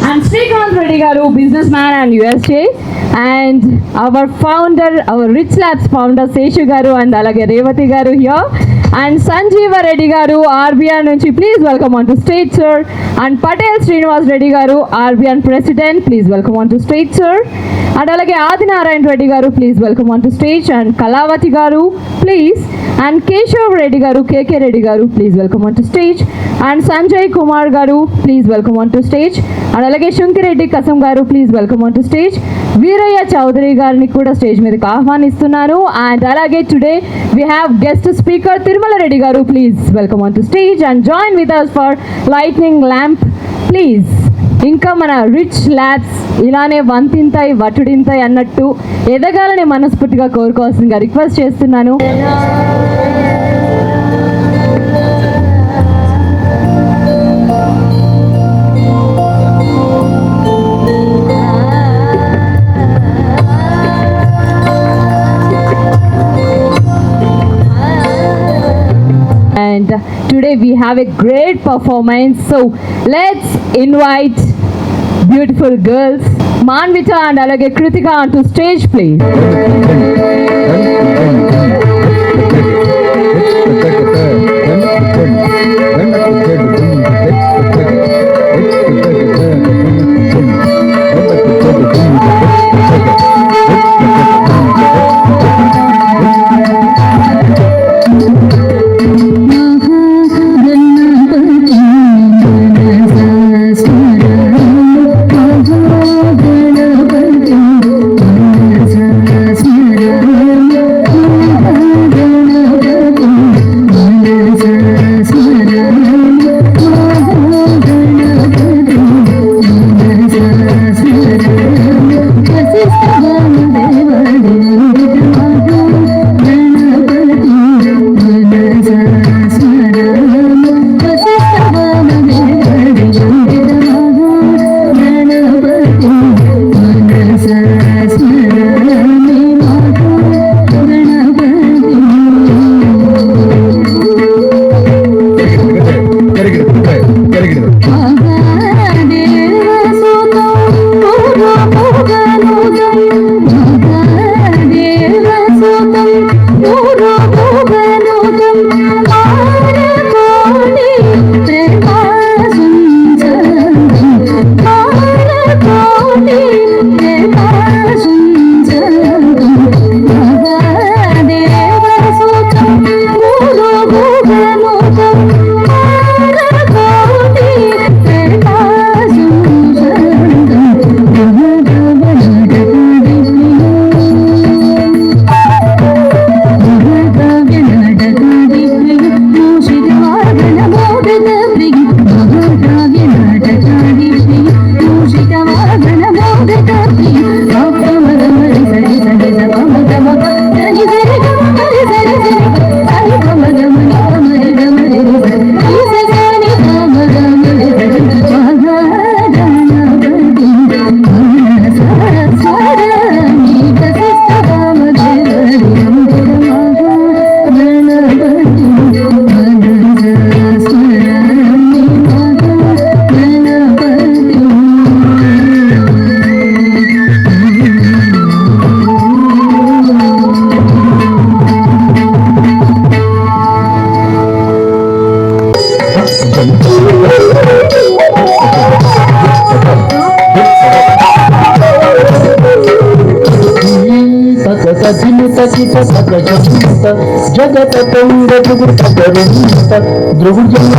and Srikanth Reddy Garu, businessman and USA, and our founder, our Rich Labs founder Seshu Garu and alage Revati Garu here, and Sanjeeva Reddy Garu, RBN nunchi, please welcome onto stage, sir, and Patel Srinivas Reddy Garu, RBN president, please welcome onto stage, sir, and alage Adinarayan Reddy Garu, please welcome onto stage, and Kalavati Garu, please, and Keshav Reddy Garu, KK Reddy Garu, please welcome onto stage, and Sanjay Kumar Garu, please welcome onto stage, and alage Shunki Reddy Kasam Garu, please welcome onto stage, Veeraya Chowdhury Garni kuda stage మీదకి ఆహ్వానిస్తున్నారు, and alage today we have guest speaker Tirumala Reddy Garu, please welcome onto stage and join with us for lightning lamp, please. ఇంకా మన rich labs ఇలానే వంతింతాయి వటుడింతాయి అన్నట్టు ఎదగాలని మనస్ఫూర్తిగా కోరుకోవాల్సిందిగా request చేస్తున్నాను. And today we have a great performance, so let's invite beautiful girls Manvita and alage Kritika onto stage, please. జగత పొంగ ధ్రుగుత ధ్రుగుజంత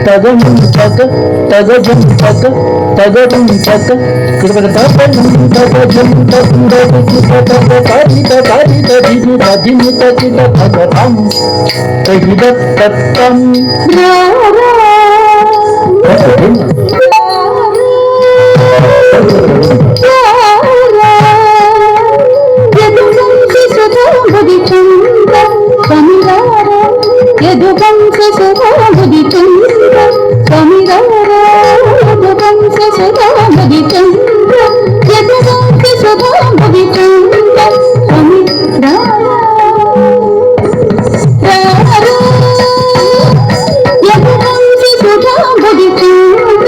తగముంతక తగజంతక తగజంతక Thank you.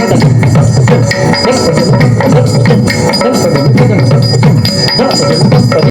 Thank you.